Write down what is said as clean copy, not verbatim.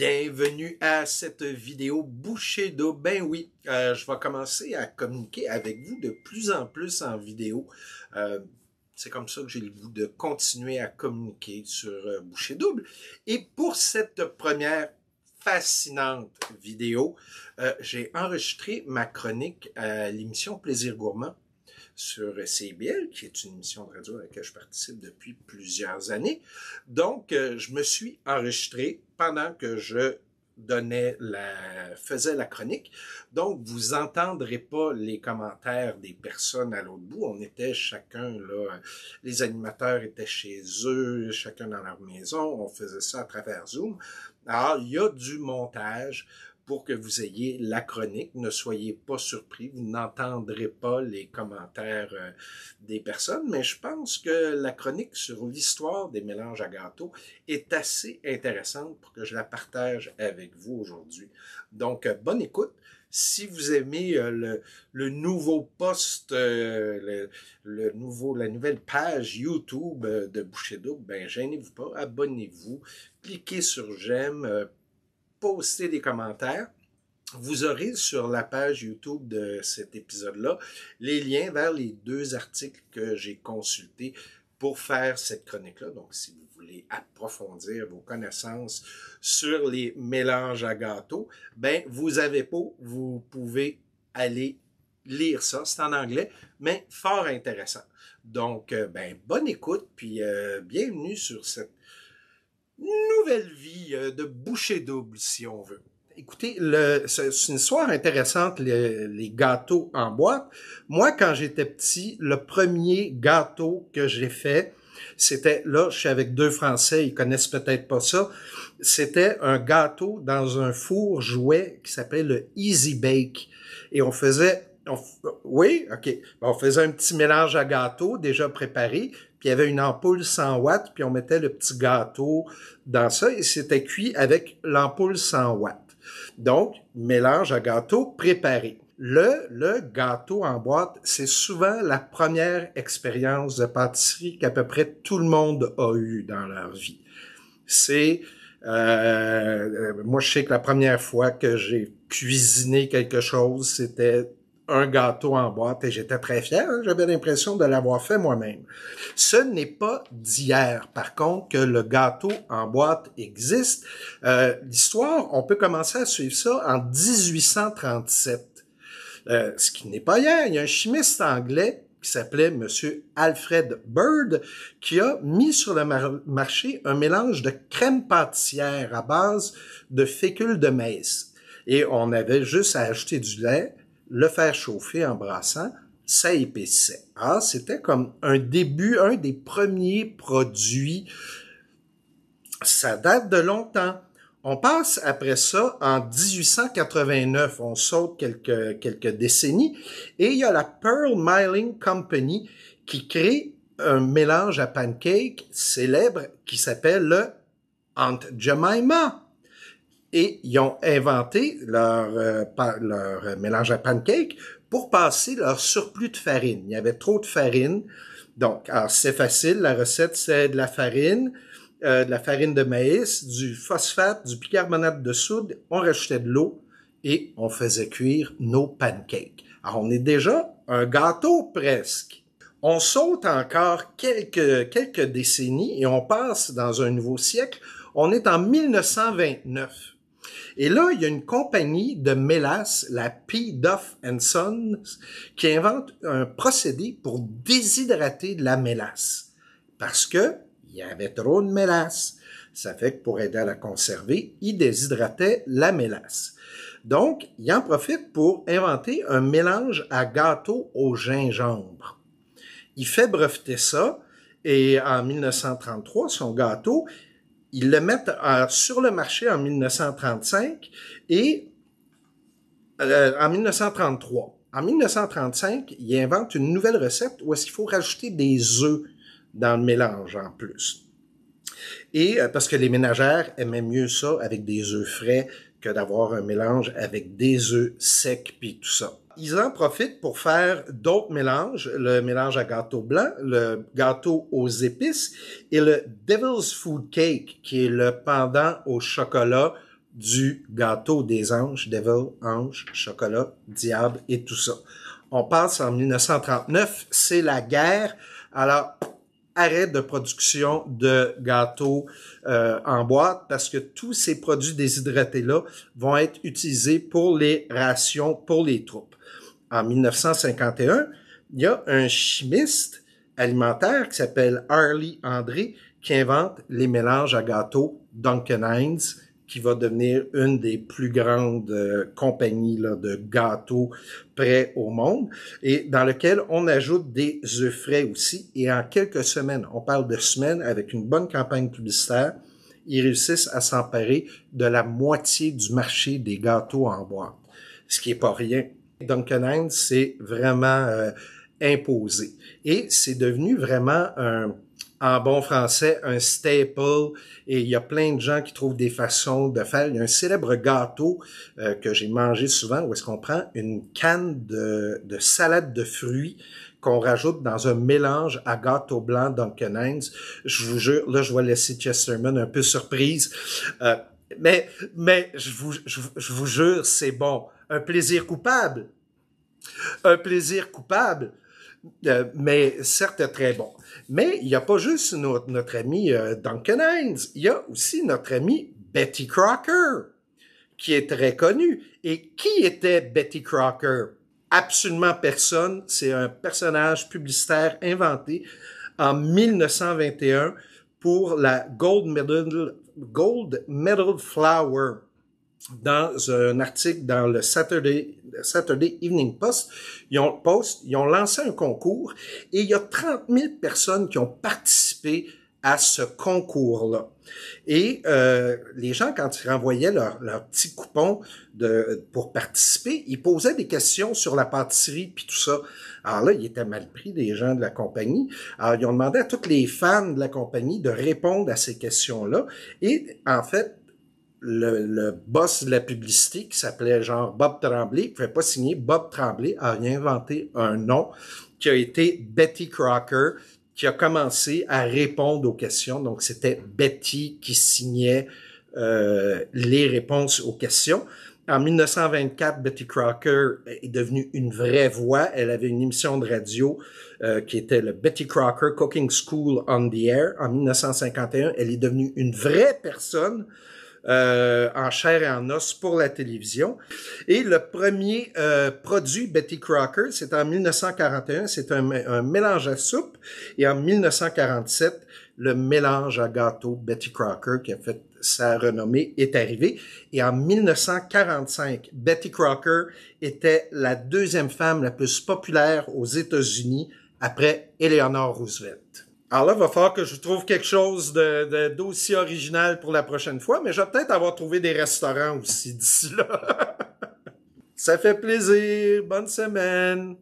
Bienvenue à cette vidéo bouchée d'eau. Ben oui, je vais commencer à communiquer avec vous de plus en plus en vidéo. C'est comme ça que j'ai le goût de continuer à communiquer sur Bouchée Double. Et pour cette première fascinante vidéo, j'ai enregistré ma chronique à l'émission Plaisir Gourmand sur CIBL, qui est une émission de radio à laquelle je participe depuis plusieurs années. Donc, je me suis enregistré pendant que je faisais la chronique. Donc, vous entendrez pas les commentaires des personnes à l'autre bout. On était chacun, là, les animateurs étaient chez eux, chacun dans leur maison. On faisait ça à travers Zoom. Alors, il y a du montage pour que vous ayez la chronique. Ne soyez pas surpris, vous n'entendrez pas les commentaires des personnes, mais je pense que la chronique sur l'histoire des mélanges à gâteaux est assez intéressante pour que je la partage avec vous aujourd'hui. Donc, bonne écoute. Si vous aimez le nouveau post, la nouvelle page YouTube de Bouchée Double, ben gênez-vous pas, abonnez-vous, cliquez sur j'aime, postez des commentaires. Vous aurez sur la page YouTube de cet épisode-là les liens vers les deux articles que j'ai consultés pour faire cette chronique-là. Donc, si vous voulez approfondir vos connaissances sur les mélanges à gâteaux, ben vous avez pas, vous pouvez aller lire ça. C'est en anglais, mais fort intéressant. Donc, ben bonne écoute, puis bienvenue sur cette nouvelle vie de Bouchée Double, si on veut. Écoutez, c'est une histoire intéressante, les gâteaux en boîte. Moi, quand j'étais petit, le premier gâteau que j'ai fait, c'était, là, je suis avec deux Français, ils connaissent peut-être pas ça, c'était un gâteau dans un four jouet qui s'appelait le Easy Bake. Et on faisait, oui, ok, on faisait un petit mélange à gâteau déjà préparé, puis il y avait une ampoule 100 watts, puis on mettait le petit gâteau dans ça, et c'était cuit avec l'ampoule 100 watts. Donc, mélange à gâteau préparé. Le gâteau en boîte, c'est souvent la première expérience de pâtisserie qu'à peu près tout le monde a eu dans leur vie. C'est, moi je sais que la première fois que j'ai cuisiné quelque chose, c'était un gâteau en boîte et j'étais très fier. Hein? J'avais l'impression de l'avoir fait moi-même. Ce n'est pas d'hier, par contre, que le gâteau en boîte existe. L'histoire, on peut commencer à suivre ça en 1837. Ce qui n'est pas hier. Il y a un chimiste anglais qui s'appelait Monsieur Alfred Bird, qui a mis sur le marché un mélange de crème pâtissière à base de fécule de maïs. Et on avait juste à ajouter du lait, le faire chauffer en brassant, ça épaissait. Ah, c'était comme un début, un des premiers produits. Ça date de longtemps. On passe après ça en 1889, on saute quelques décennies, et il y a la Pearl Milling Company qui crée un mélange à pancake célèbre qui s'appelle le Aunt Jemima. Et ils ont inventé leur mélange à pancake pour passer leur surplus de farine. Il y avait trop de farine. Donc, alors c'est facile, la recette c'est de la farine de maïs, du phosphate, du bicarbonate de soude, on rajoutait de l'eau et on faisait cuire nos pancakes. Alors, on est déjà un gâteau presque. On saute encore quelques décennies et on passe dans un nouveau siècle. On est en 1929. Et là, il y a une compagnie de mélasse, la P. Duff Sons, qui invente un procédé pour déshydrater de la mélasse. Parce que il y avait trop de mélasse. Ça fait que pour aider à la conserver, il déshydratait la mélasse. Donc, il en profite pour inventer un mélange à gâteau au gingembre. Il fait breveter ça et en 1933, son gâteau, ils le mettent sur le marché en 1935 et en 1933. En 1935, il invente une nouvelle recette où est-ce qu'il faut rajouter des œufs dans le mélange en plus. Et parce que les ménagères aimaient mieux ça avec des œufs frais que d'avoir un mélange avec des œufs secs puis tout ça. Ils en profitent pour faire d'autres mélanges, le mélange à gâteau blanc, le gâteau aux épices et le Devil's Food Cake, qui est le pendant au chocolat du gâteau des anges, Devil, ange, chocolat, diable et tout ça. On passe en 1939, c'est la guerre. Alors, arrêt de production de gâteaux en boîte parce que tous ces produits déshydratés-là vont être utilisés pour les rations pour les troupes. En 1951, il y a un chimiste alimentaire qui s'appelle Harley André qui invente les mélanges à gâteaux Duncan Hines, qui va devenir une des plus grandes compagnies là, de gâteaux prêts au monde, et dans lequel on ajoute des œufs frais aussi. Et en quelques semaines, on parle de semaines, avec une bonne campagne publicitaire, ils réussissent à s'emparer de la moitié du marché des gâteaux en boîte, ce qui est pas rien. Duncan Hines, c'est vraiment imposé. Et c'est devenu vraiment en bon français, un staple, et il y a plein de gens qui trouvent des façons de faire. Il y a un célèbre gâteau que j'ai mangé souvent, où est-ce qu'on prend une canne de salade de fruits qu'on rajoute dans un mélange à gâteau blanc Duncan Hines. Je vous jure, là, je vais laisser Chesterman un peu surprise, mais je vous jure, c'est bon. Un plaisir coupable. Un plaisir coupable. Mais certes très bon. Mais il n'y a pas juste notre ami Duncan Hines, il y a aussi notre amie Betty Crocker, qui est très connue. Et qui était Betty Crocker? Absolument personne. C'est un personnage publicitaire inventé en 1921 pour la Gold Medal Flour. Dans un article dans le Saturday Evening Post, ils ont lancé un concours et il y a 30 000 personnes qui ont participé à ce concours-là. Et les gens, quand ils renvoyaient leur petit coupon pour participer, ils posaient des questions sur la pâtisserie puis tout ça. Alors là, ils étaient mal pris, des gens de la compagnie. Alors, ils ont demandé à tous les fans de la compagnie de répondre à ces questions-là. Et en fait, le boss de la publicité, qui s'appelait genre Bob Tremblay, il pouvait pas signer. Bob Tremblay a inventé un nom qui a été Betty Crocker, qui a commencé à répondre aux questions. Donc, c'était Betty qui signait les réponses aux questions. En 1924, Betty Crocker est devenue une vraie voix. Elle avait une émission de radio qui était le Betty Crocker Cooking School on the Air. En 1951, elle est devenue une vraie personne en chair et en os pour la télévision. Et le premier produit Betty Crocker, c'est en 1941, c'est un mélange à soupe. Et en 1947, le mélange à gâteau Betty Crocker, qui a fait sa renommée, est arrivé. Et en 1945, Betty Crocker était la deuxième femme la plus populaire aux États-Unis après Eleanor Roosevelt. Alors là, il va falloir que je trouve quelque chose d'aussi original pour la prochaine fois, mais je vais peut-être avoir trouvé des restaurants aussi d'ici là. Ça fait plaisir. Bonne semaine.